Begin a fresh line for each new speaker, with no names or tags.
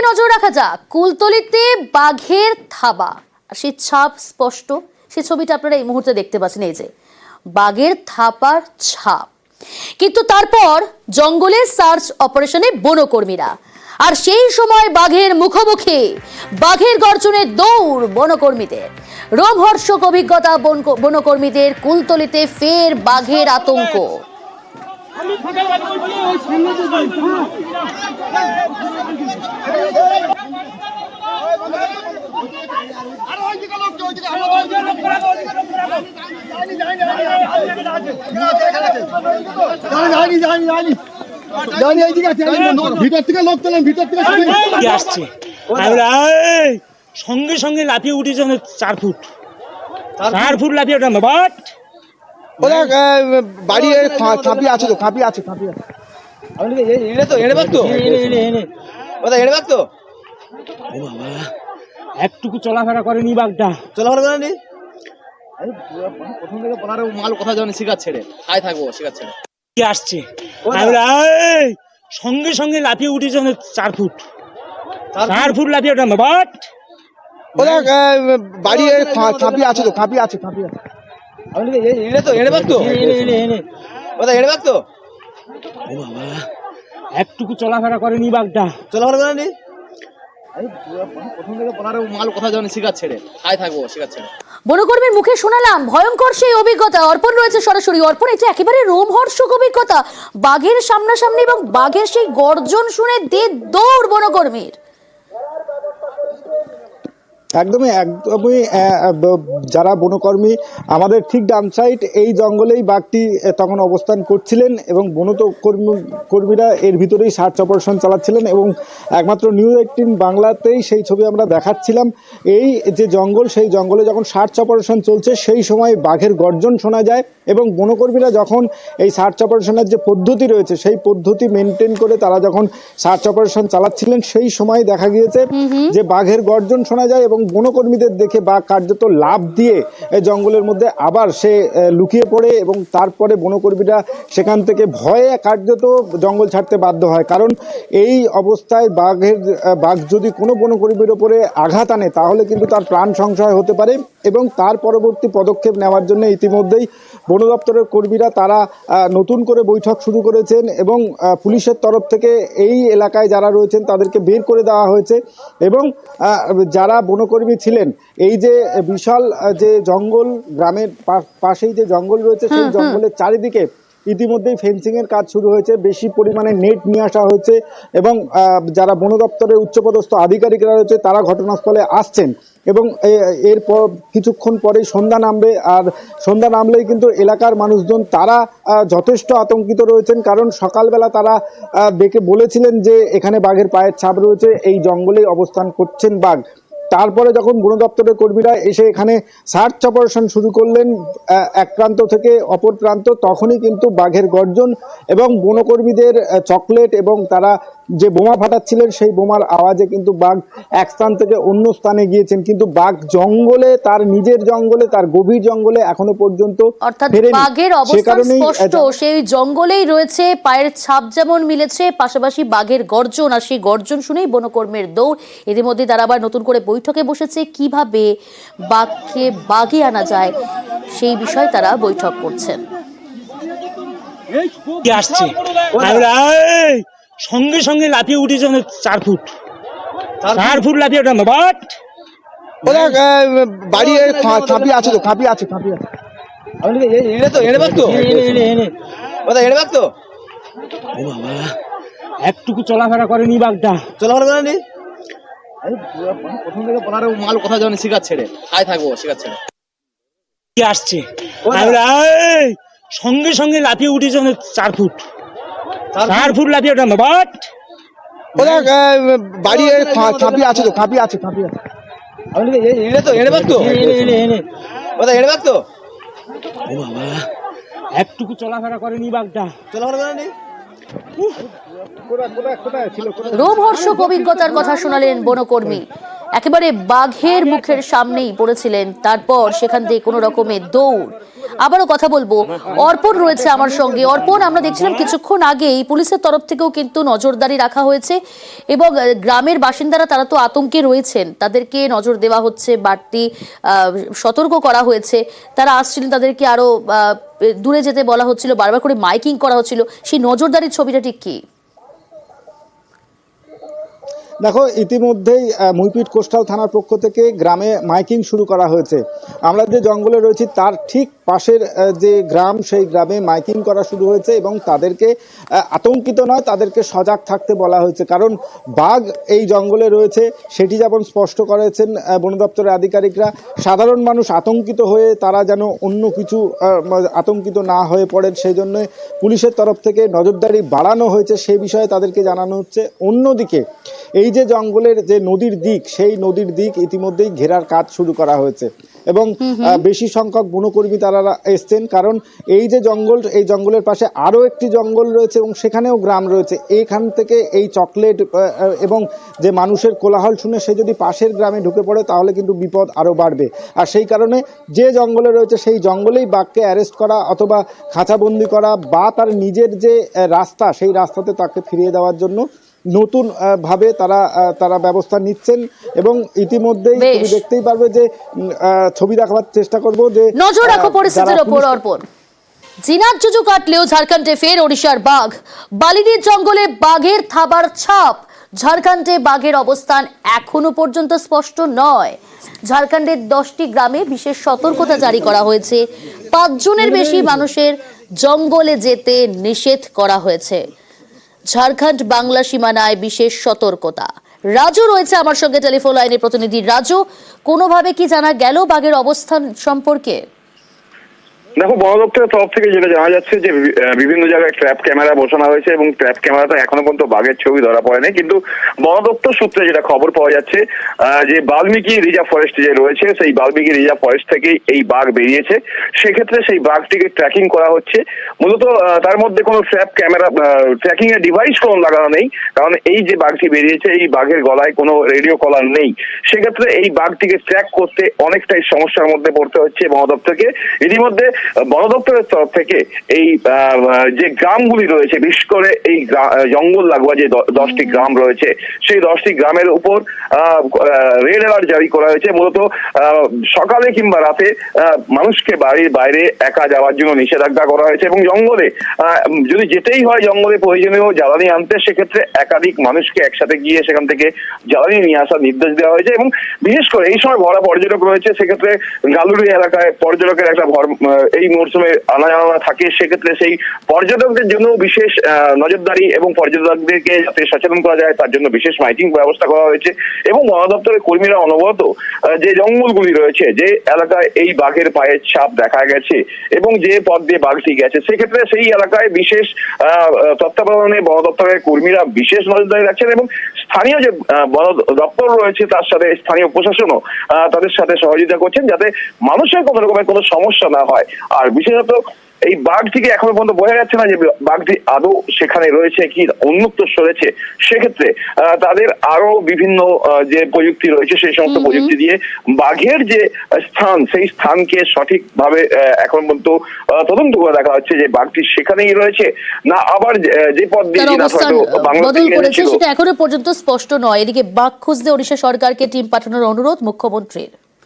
দিকে নজর রাখা যাক। কুলতলিতে বাঘের থাবা, আর সেই ছাপ স্পষ্ট। সেই ছবিটা আপনারা এই মুহূর্তে দেখতে পাচ্ছেন, এই যে বাঘের থাপার ছাপ। কিন্তু তারপর জঙ্গলে সার্চ অপারেশনে বনকর্মীরা, আর সেই সময় বাঘের মুখোমুখি, বাঘের গর্জনে দৌড় বনকর্মীদের। রোমহর্ষক অভিজ্ঞতা বনকর্মীদের। কুলতলিতে ফের বাঘের আতঙ্ক।
ভিতর থেকে লোক তোলেন, ভিতর থেকে
আসছে। সঙ্গে সঙ্গে লাফিয়ে উঠেছে 4 ফুট লাফিয়ে ওঠা। বাট
বাড়ি খাপি আছে তো, খাপি আছে, খাপি আছে।
একটুকু চলাফেরা করেনি বাঘটা।
চলাফেরা করেনি, প্রথম থেকে মাল কোথায় যাবেন, শিকার ছেড়ে খাই থাকবো, শিকার ছেড়ে
কি আসছে। সঙ্গে সঙ্গে লাফিয়ে উঠেছে 4 ফুট লাফিয়ে ওঠা। বাট
বাড়ি খাপি আছে তো, খাপি আছে, খাপি আছে।
একটুকু চলাফেরা করেনি বাঘটা।
চলাফেরা করেনি, প্রথম থেকে মাল কোথায় যাবেন, শিকার ছেড়ে খাই থাকবো, শিকার ছেড়ে।
বনকর্মীর মুখে শোনালাম ভয়ঙ্কর সেই অভিজ্ঞতা। অর্পণ রয়েছে সরাসরি। অর্পণ, এটা একেবারে রোমহর্ষক অভিজ্ঞতা। বাঘের সামনাসামনি এবং বাঘের সেই গর্জন শুনে দৌড় বনকর্মীর।
একদমই একদমই যারা বনকর্মী আমাদের ঠিক ডান সাইড এই জঙ্গলেই বাঘটি তখন অবস্থান করছিলেন এবং কর্মীরা এর ভিতরেই সার্চ অপারেশন চালাচ্ছিলেন এবং একমাত্র নিউজ 18 বাংলাতেই সেই ছবি আমরা দেখাচ্ছিলাম। এই যে জঙ্গল, সেই জঙ্গলে যখন সার্চ অপারেশন চলছে সেই সময় বাঘের গর্জন শোনা যায় এবং বনকর্মীরা যখন এই সার্চ অপারেশনের যে পদ্ধতি রয়েছে সেই পদ্ধতি মেনটেন করে তারা যখন সার্চ অপারেশন চালাচ্ছিলেন সেই সময় দেখা গিয়েছে যে বাঘের গর্জন শোনা যায় এবং বনকর্মীদের দেখে বাঘ কার্যত লাফ দিয়ে জঙ্গলের মধ্যে আবার সে লুকিয়ে পড়ে এবং তারপরে বনকর্মীরা সেখান থেকে ভয়ে কার্যত জঙ্গল ছাড়তে বাধ্য হয়। কারণ এই অবস্থায় বাঘ যদি কোনো বনকর্মীর ওপরে আঘাত আনে তাহলে কিন্তু তার প্রাণ সংশয় হতে পারে এবং তার পরবর্তী পদক্ষেপ নেওয়ার জন্য ইতিমধ্যেই বন দপ্তরের কর্মীরা তারা নতুন করে বৈঠক শুরু করেছেন এবং পুলিশের তরফ থেকে এই এলাকায় যারা রয়েছেন তাদেরকে বের করে দেওয়া হয়েছে এবং যারা বনকর্মী ছিলেন এই যে বিশাল যে জঙ্গল, গ্রামের পাশেই যে জঙ্গল রয়েছে সেই জঙ্গলের চারিদিকে ইতিমধ্যেই ফেন্সিংয়ের কাজ শুরু হয়েছে। বেশি পরিমাণে নেট নিয়ে আসা হয়েছে এবং যারা বন দপ্তরের উচ্চপদস্থ আধিকারিকরা রয়েছে তারা ঘটনাস্থলে আসছেন এবং এরপর কিছুক্ষণ পরেই সন্ধ্যা নামবে। আর সন্ধ্যা নামলেই কিন্তু এলাকার মানুষজন তারা যথেষ্ট আতঙ্কিত রয়েছেন, কারণ সকালবেলা তারা দেখে বলেছিলেন যে এখানে বাঘের পায়ের ছাপ রয়েছে, এই জঙ্গলেই অবস্থান করছেন বাঘ। তারপরে যখন বন দপ্তরের কর্মীরা এসে এখানে সার্চ অপারেশন শুরু করলেন এক প্রান্ত থেকে অপর প্রান্ত, তখনই কিন্তু বাঘের গর্জন এবং বনকর্মীদের চকলেট এবং তারা যে বোমা ফাটাচ্ছিলেন সেই বোমার আওয়াজে কিন্তু বাঘ এক স্থান থেকে অন্য স্থানে গিয়েছেন। কিন্তু বাঘ জঙ্গলে, তার নিজের জঙ্গলে, তার গভীর জঙ্গলে এখনো পর্যন্ত
বাঘের অবস্থান স্পষ্ট। সেই জঙ্গলেই রয়েছে, পায়ের ছাপ যেমন মিলেছে, পাশাপাশি বাঘের গর্জন, আর সেই গর্জন শুনেই বনকর্মীর দৌড়। এর মধ্যে তারা আবার নতুন করে বৈঠকে বসেছে, কিভাবে বাঘকে বাগে আনা যায় সেই বিষয়ে তারা বৈঠক করছেন।
আসছে সঙ্গে সঙ্গে লাফিয়ে উঠেছে 4 ফুট লাফিয়ে ওঠা। বাট
বাড়ি খাপি আছে তো, খাপি আছে, খাপি আছে।
একটুকু চলাফেরা করেনি বাঘটা।
চলাফেরা করেনি, প্রথম থেকে মাল কোথায় যাবেন, শিকার ছেড়ে খাই থাকবো, শিকার ছেড়ে।
কি আসছে। সঙ্গে সঙ্গে লাফিয়ে উঠেছে 4 ফুট লাফিয়ে ওঠা। বাট
বাড়ি খাপি আছে তো, খাপি আছে, খাপি আছে।
একটুকু চলাফেরা করেনি বাঘটা।
চলাফেরা করেনি,
রোমহর্ষক অভিজ্ঞতার কথা শোনালেন বনকর্মী। একেবারে বাঘের মুখের সামনেই পড়েছিলেন, তারপর সেখান থেকে কোনো রকমের দৌড়। আবারও কথা বলবো, অর্পণ রয়েছে আমার সঙ্গে। অর্পণ, আমরা দেখছিলাম কিছুক্ষণ আগেই পুলিশের তরফ থেকেও কিন্তু নজরদারি রাখা হয়েছে এবং গ্রামের বাসিন্দারা তারা তো আতঙ্কে রয়েছেন, তাদেরকে নজর দেওয়া হচ্ছে, বাড়তি সতর্ক করা হয়েছে। তারা আসছিলেন, তাদেরকে আরো দূরে যেতে বলা হচ্ছিল, বারবার করে মাইকিং করা হচ্ছিল। সেই নজরদারির ছবিটা ঠিক কি?
দেখো, ইতিমধ্যেই মুইপিট কোস্টাল থানার পক্ষ থেকে গ্রামে মাইকিং শুরু করা হয়েছে। আমরা যে জঙ্গলে রয়েছি তার ঠিক পাশের যে গ্রাম, সেই গ্রামে মাইকিং করা শুরু হয়েছে এবং তাদেরকে আতঙ্কিত নয়, তাদেরকে সজাগ থাকতে বলা হয়েছে। কারণ বাঘ এই জঙ্গলে রয়েছে সেটি যেমন স্পষ্ট করেছেন বন দপ্তরের আধিকারিকরা, সাধারণ মানুষ আতঙ্কিত হয়ে তারা যেন অন্য কিছু আতঙ্কিত না হয়ে পড়েন, সেই জন্য পুলিশের তরফ থেকে নজরদারি বাড়ানো হয়েছে, সেই বিষয়ে তাদেরকে জানানো হচ্ছে। অন্যদিকে এই যে জঙ্গলের যে নদীর দিক, সেই নদীর দিক ইতিমধ্যেই ঘেরার কাজ শুরু করা হয়েছে এবং বেশি সংখ্যক বনকর্মী তারা এসছেন। কারণ এই যে জঙ্গল, এই জঙ্গলের পাশে আরো একটি জঙ্গল রয়েছে এবং সেখানেও গ্রাম রয়েছে। এইখান থেকে এই চকলেট এবং যে মানুষের কোলাহল শুনে সে যদি পাশের গ্রামে ঢুকে পড়ে তাহলে কিন্তু বিপদ আরো বাড়বে। আর সেই কারণে যে জঙ্গলে রয়েছে সেই জঙ্গলেই বাঘকে অ্যারেস্ট করা অথবা খাঁচাবন্দি করা বা তার নিজের যে রাস্তা, সেই রাস্তাতে তাকে ফিরিয়ে দেওয়ার জন্য নতুন ভাবে তারা ব্যবস্থা নিচ্ছেন। এবং ইতিমধ্যেই তুমি দেখতেই পারবে যে ছবি দেখাবার চেষ্টা করব যে
নজর রাখো পরিস্থিতির উপর। অর্পণ, জিনাত জুজু কাটলেও ঝাড়খণ্ডে ফের ওড়িশার বাঘ। বালিডির জঙ্গলে বাঘের থাবার ছাপ। ঝাড়খণ্ডে বাঘের অবস্থান এখনো পর্যন্ত স্পষ্ট নয়। ঝাড়খণ্ডের 10টি গ্রামে বিশেষ সতর্কতা জারি করা হয়েছে। 5 জনের বেশি মানুষের জঙ্গলে যেতে নিষেধ করা হয়েছে। ঝাড়খণ্ড বাংলা সীমানায় বিশেষ সতর্কতা। রাজু রয়েছে আমার সঙ্গে টেলিফোন লাইনে। প্রতিনিধি রাজু, কোনোভাবে কি জানা গেল বাঘের অবস্থান সম্পর্কে?
দেখো, বন দপ্তরের তরফ থেকে যেটা জানা যাচ্ছে যে বিভিন্ন জায়গায় ট্র্যাপ ক্যামেরা বসানো হয়েছে এবং ট্র্যাপ ক্যামেরাতে এখনো পর্যন্ত বাঘের ছবি ধরা পড়েনি। কিন্তু বন দপ্তর সূত্রে যেটা খবর পাওয়া যাচ্ছে যে বাল্মীকি রিজার্ভ ফরেস্ট যে রয়েছে, সেই বাল্মীকি রিজার্ভ ফরেস্ট থেকে এই বাঘ বেরিয়েছে। সেক্ষেত্রে সেই বাঘটিকে ট্র্যাকিং করা হচ্ছে। মূলত তার মধ্যে কোনো ট্র্যাপ ক্যামেরা ট্র্যাকিং এর ডিভাইস কোনো লাগানো নেই, কারণ এই যে বাঘটি বেরিয়েছে এই বাঘের গলায় কোনো রেডিও কলার নেই। সেক্ষেত্রে এই বাঘটিকে ট্র্যাক করতে অনেকটাই সমস্যার মধ্যে পড়তে হচ্ছে বন দপ্তরকে। ইতিমধ্যে বন দপ্তরের তরফ থেকে এই যে গ্রামগুলি রয়েছে, বিশেষ করে এই জঙ্গল লাগোয়া যে 10টি গ্রাম রয়েছে, সেই 10টি গ্রামের উপর রেড অ্যালার্ট জারি করা হয়েছে। মূলত সকালে কিংবা রাতে মানুষকে বাড়ির বাইরে একা যাওয়ার জন্য নিষেধাজ্ঞা করা হয়েছে এবং জঙ্গলে যদি যেতেই হয় জঙ্গলে প্রয়োজনীয় জ্বালানি আনতে, সেক্ষেত্রে একাধিক মানুষকে একসাথে গিয়ে সেখান থেকে জ্বালানি নিয়ে আসার নির্দেশ দেওয়া হয়েছে। এবং বিশেষ করে এই সময় ভরা পর্যটক রয়েছে, সেক্ষেত্রে গালুরি এলাকায় পর্যটকের একটা এই মরশুমে আনা জানা থাকে। সেক্ষেত্রে সেই পর্যটকদের জন্য বিশেষ নজরদারি এবং পর্যটকদেরকে যাতে সচেতন করা যায় তার জন্য বিশেষ মাইকিং ব্যবস্থা করা হয়েছে। এবং বন দপ্তরের কর্মীরা অনবরত যে জঙ্গলগুলি রয়েছে, যে এলাকায় এই বাঘের পায়ের ছাপ দেখা গেছে এবং যে পথ দিয়ে বাঘটি গেছে, সেক্ষেত্রে সেই এলাকায় বিশেষ তত্ত্বাবধানে বন দপ্তরের কর্মীরা বিশেষ নজরদারি রাখছেন এবং স্থানীয় যে বন দপ্তর রয়েছে তার সাথে স্থানীয় প্রশাসনও তাদের সাথে সহযোগিতা করছেন, যাতে মানুষের কোনো রকমের কোনো সমস্যা না হয়। আর বিশেষত এই বাঘটিকে এখনো পর্যন্ত বোঝা যাচ্ছে না যে বাঘটি আদৌ সেখানে রয়েছে কি উন্মুক্ত সরেছে। সেক্ষেত্রে তাদের আরো বিভিন্ন যে প্রযুক্তি রয়েছে সেই সমস্ত প্রযুক্তি দিয়ে বাঘের যে স্থান, সেই স্থানকে সঠিকভাবে এখন পর্যন্ত তদন্ত করে দেখা হচ্ছে যে বাঘটি সেখানেই রয়েছে না আবার যে পথ দিয়ে
বদল করেছে সেটা এখনো পর্যন্ত স্পষ্ট নয়। এদিকে বাঘ খুঁজতে ওড়িশা সরকারকে টিম পাঠানোর অনুরোধ মুখ্যমন্ত্রীর।